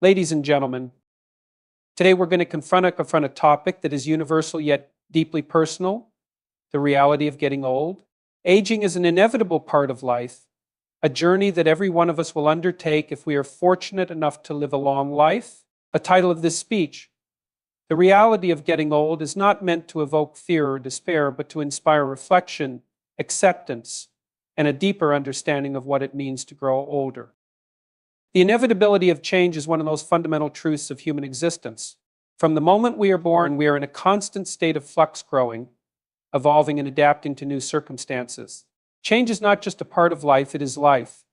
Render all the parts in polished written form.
Ladies and gentlemen, today we're going to confront a topic that is universal yet deeply personal, the reality of getting old. Aging is an inevitable part of life, a journey that every one of us will undertake if we are fortunate enough to live a long life. The title of this speech, The Reality of Getting Old, is not meant to evoke fear or despair, but to inspire reflection, acceptance, and a deeper understanding of what it means to grow older. The inevitability of change is one of the most fundamental truths of human existence. From the moment we are born, we are in a constant state of flux, growing, evolving, and adapting to new circumstances. Change is not just a part of life, it is life.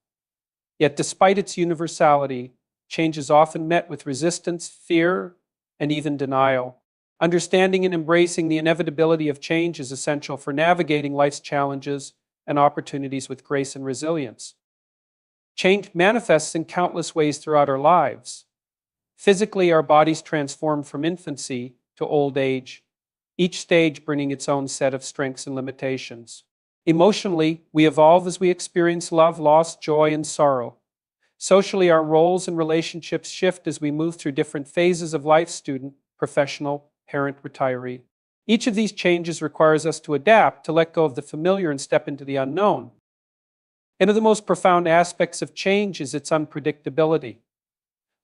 Yet despite its universality, change is often met with resistance, fear, and even denial. Understanding and embracing the inevitability of change is essential for navigating life's challenges and opportunities with grace and resilience. Change manifests in countless ways throughout our lives. Physically, our bodies transform from infancy to old age, each stage bringing its own set of strengths and limitations. Emotionally, we evolve as we experience love, loss, joy, and sorrow. Socially, our roles and relationships shift as we move through different phases of life: student, professional, parent, retiree. Each of these changes requires us to adapt, to let go of the familiar and step into the unknown. One of the most profound aspects of change is its unpredictability.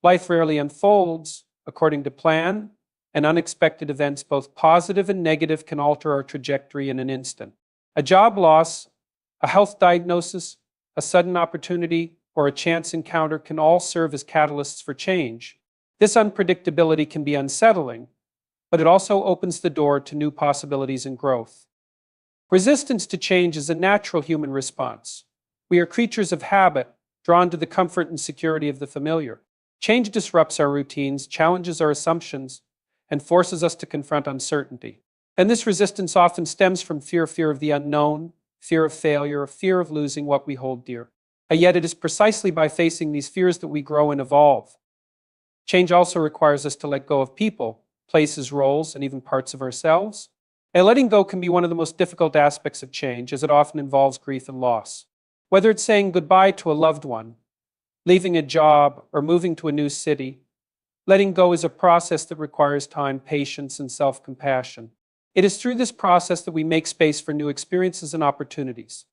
Life rarely unfolds according to plan, and unexpected events, both positive and negative, can alter our trajectory in an instant. A job loss, a health diagnosis, a sudden opportunity, or a chance encounter can all serve as catalysts for change. This unpredictability can be unsettling, but it also opens the door to new possibilities and growth. Resistance to change is a natural human response. We are creatures of habit, drawn to the comfort and security of the familiar. Change disrupts our routines, challenges our assumptions, and forces us to confront uncertainty. And this resistance often stems from fear of the unknown, fear of failure, fear of losing what we hold dear. And yet it is precisely by facing these fears that we grow and evolve. Change also requires us to let go of people, places, roles, and even parts of ourselves. And letting go can be one of the most difficult aspects of change, as it often involves grief and loss. Whether it's saying goodbye to a loved one, leaving a job, or moving to a new city, letting go is a process that requires time, patience, and self-compassion. It is through this process that we make space for new experiences and opportunities.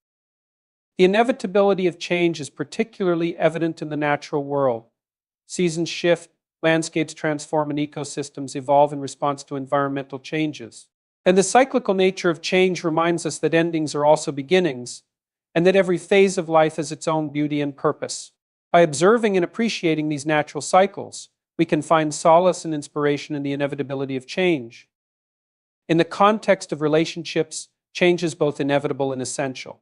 The inevitability of change is particularly evident in the natural world. Seasons shift, landscapes transform, and ecosystems evolve in response to environmental changes. And the cyclical nature of change reminds us that endings are also beginnings, and that every phase of life has its own beauty and purpose. By observing and appreciating these natural cycles, we can find solace and inspiration in the inevitability of change. In the context of relationships, change is both inevitable and essential.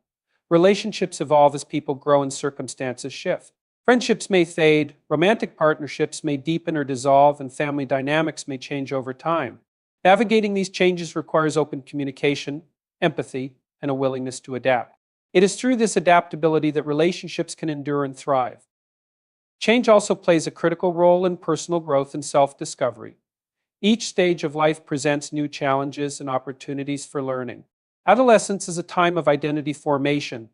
Relationships evolve as people grow and circumstances shift. Friendships may fade, romantic partnerships may deepen or dissolve, and family dynamics may change over time. Navigating these changes requires open communication, empathy, and a willingness to adapt. It is through this adaptability that relationships can endure and thrive. Change also plays a critical role in personal growth and self-discovery. Each stage of life presents new challenges and opportunities for learning. Adolescence is a time of identity formation.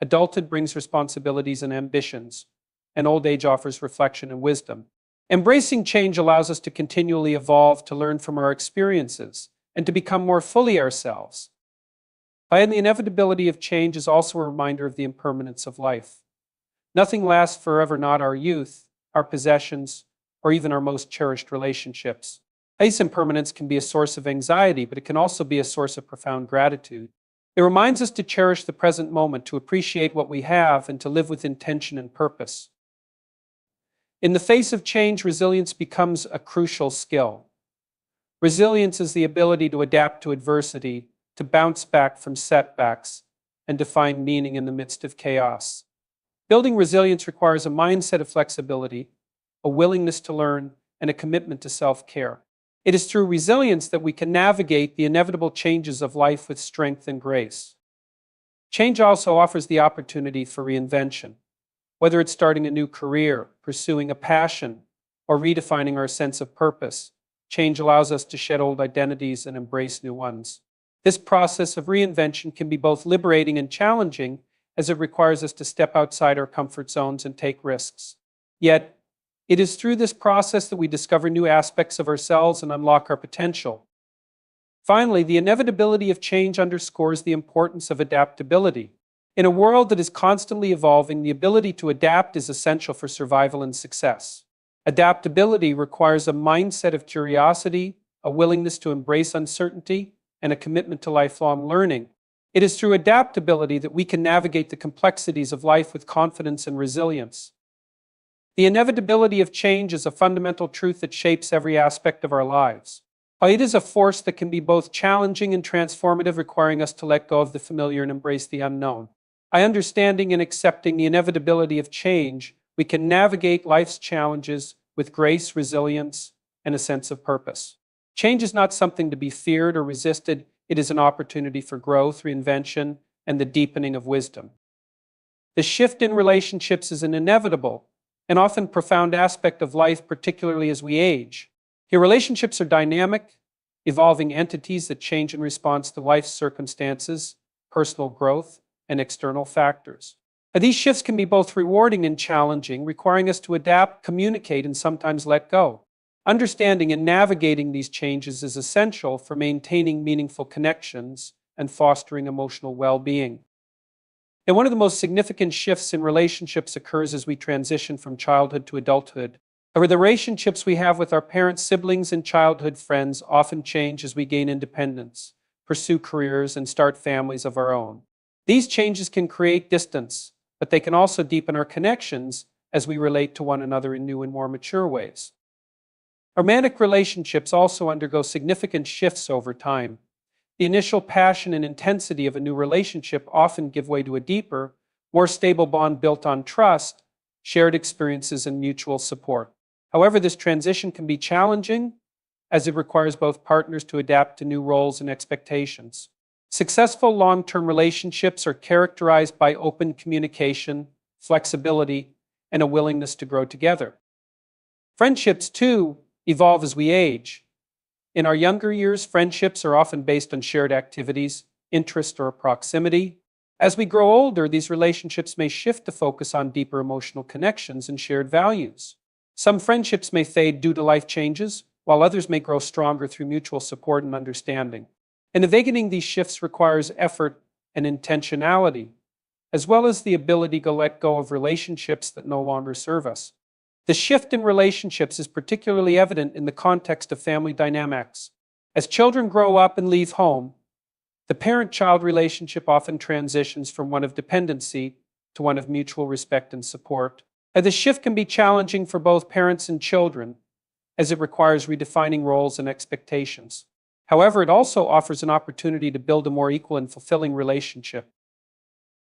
Adulthood brings responsibilities and ambitions, and old age offers reflection and wisdom. Embracing change allows us to continually evolve, to learn from our experiences, and to become more fully ourselves. And the inevitability of change is also a reminder of the impermanence of life. Nothing lasts forever, not our youth, our possessions, or even our most cherished relationships. This impermanence can be a source of anxiety, but it can also be a source of profound gratitude. It reminds us to cherish the present moment, to appreciate what we have, and to live with intention and purpose. In the face of change, resilience becomes a crucial skill. Resilience is the ability to adapt to adversity, to bounce back from setbacks, and to find meaning in the midst of chaos. Building resilience requires a mindset of flexibility, a willingness to learn, and a commitment to self-care. It is through resilience that we can navigate the inevitable changes of life with strength and grace. Change also offers the opportunity for reinvention. Whether it's starting a new career, pursuing a passion, or redefining our sense of purpose, change allows us to shed old identities and embrace new ones. This process of reinvention can be both liberating and challenging, as it requires us to step outside our comfort zones and take risks. Yet, It is through this process that we discover new aspects of ourselves and unlock our potential. Finally, the inevitability of change underscores the importance of adaptability. In a world that is constantly evolving, the ability to adapt is essential for survival and success. Adaptability requires a mindset of curiosity, a willingness to embrace uncertainty, and a commitment to lifelong learning. It is through adaptability that we can navigate the complexities of life with confidence and resilience. The inevitability of change is a fundamental truth that shapes every aspect of our lives. It is a force that can be both challenging and transformative, requiring us to let go of the familiar and embrace the unknown. By understanding and accepting the inevitability of change, we can navigate life's challenges with grace, resilience, and a sense of purpose. Change is not something to be feared or resisted. It is an opportunity for growth, reinvention, and the deepening of wisdom. The shift in relationships is an inevitable and often profound aspect of life, particularly as we age. Your relationships are dynamic, evolving entities that change in response to life's circumstances, personal growth, and external factors. These shifts can be both rewarding and challenging, requiring us to adapt, communicate, and sometimes let go. Understanding and navigating these changes is essential for maintaining meaningful connections and fostering emotional well-being. And one of the most significant shifts in relationships occurs as we transition from childhood to adulthood. The relationships we have with our parents, siblings, and childhood friends often change as we gain independence, pursue careers, and start families of our own. These changes can create distance, but they can also deepen our connections as we relate to one another in new and more mature ways. Romantic relationships also undergo significant shifts over time. The initial passion and intensity of a new relationship often give way to a deeper, more stable bond built on trust, shared experiences, and mutual support. However, this transition can be challenging as it requires both partners to adapt to new roles and expectations. Successful long-term relationships are characterized by open communication, flexibility, and a willingness to grow together. Friendships, too, evolve as we age. In our younger years, friendships are often based on shared activities, interest, or proximity. As we grow older, these relationships may shift to focus on deeper emotional connections and shared values. Some friendships may fade due to life changes, while others may grow stronger through mutual support and understanding. And navigating these shifts requires effort and intentionality, as well as the ability to let go of relationships that no longer serve us. The shift in relationships is particularly evident in the context of family dynamics. As children grow up and leave home, the parent-child relationship often transitions from one of dependency to one of mutual respect and support. And the shift can be challenging for both parents and children, as it requires redefining roles and expectations. However, it also offers an opportunity to build a more equal and fulfilling relationship.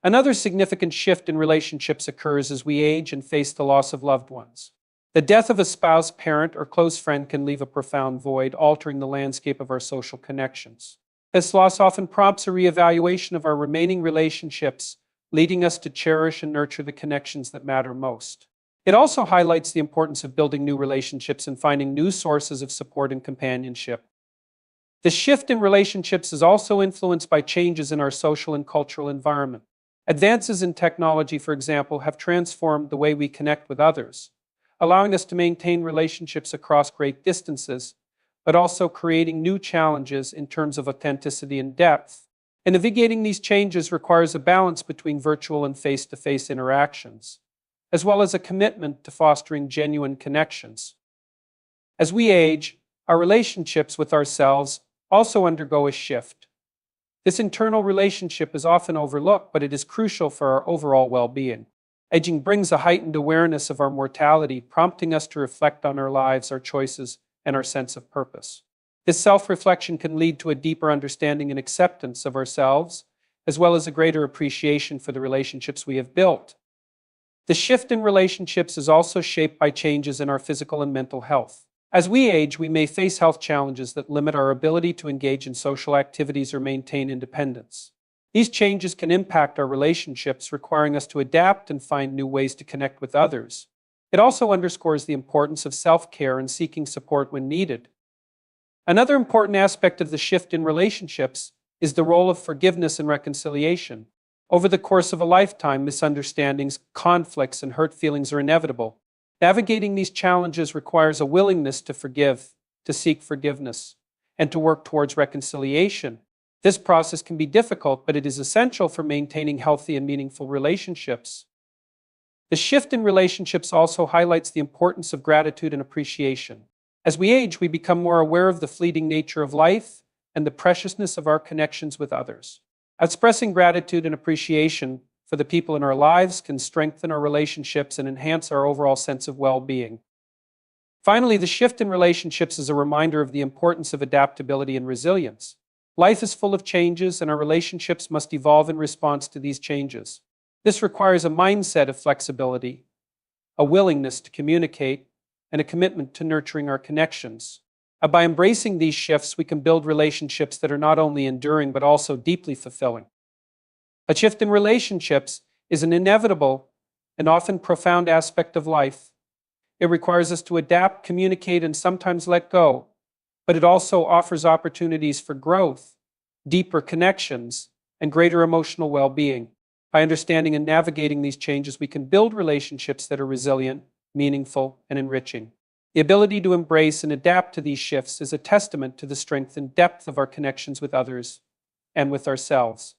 Another significant shift in relationships occurs as we age and face the loss of loved ones. The death of a spouse, parent, or close friend can leave a profound void, altering the landscape of our social connections. This loss often prompts a reevaluation of our remaining relationships, leading us to cherish and nurture the connections that matter most. It also highlights the importance of building new relationships and finding new sources of support and companionship. The shift in relationships is also influenced by changes in our social and cultural environment. Advances in technology, for example, have transformed the way we connect with others, allowing us to maintain relationships across great distances, but also creating new challenges in terms of authenticity and depth. And navigating these changes requires a balance between virtual and face-to-face interactions, as well as a commitment to fostering genuine connections. As we age, our relationships with ourselves also undergo a shift. This internal relationship is often overlooked, but it is crucial for our overall well-being. Aging brings a heightened awareness of our mortality, prompting us to reflect on our lives, our choices, and our sense of purpose. This self-reflection can lead to a deeper understanding and acceptance of ourselves, as well as a greater appreciation for the relationships we have built. The shift in relationships is also shaped by changes in our physical and mental health. As we age, we may face health challenges that limit our ability to engage in social activities or maintain independence. These changes can impact our relationships, requiring us to adapt and find new ways to connect with others. It also underscores the importance of self-care and seeking support when needed. Another important aspect of the shift in relationships is the role of forgiveness and reconciliation. Over the course of a lifetime, misunderstandings, conflicts, and hurt feelings are inevitable. Navigating these challenges requires a willingness to forgive, to seek forgiveness, and to work towards reconciliation. This process can be difficult, but it is essential for maintaining healthy and meaningful relationships. The shift in relationships also highlights the importance of gratitude and appreciation. As we age, we become more aware of the fleeting nature of life and the preciousness of our connections with others. Expressing gratitude and appreciation for the people in our lives can strengthen our relationships and enhance our overall sense of well-being. Finally, the shift in relationships is a reminder of the importance of adaptability and resilience. Life is full of changes, and our relationships must evolve in response to these changes. This requires a mindset of flexibility, a willingness to communicate, and a commitment to nurturing our connections. By embracing these shifts, we can build relationships that are not only enduring but also deeply fulfilling. A shift in relationships is an inevitable and often profound aspect of life. It requires us to adapt, communicate, and sometimes let go, but it also offers opportunities for growth, deeper connections, and greater emotional well-being. By understanding and navigating these changes, we can build relationships that are resilient, meaningful, and enriching. The ability to embrace and adapt to these shifts is a testament to the strength and depth of our connections with others and with ourselves.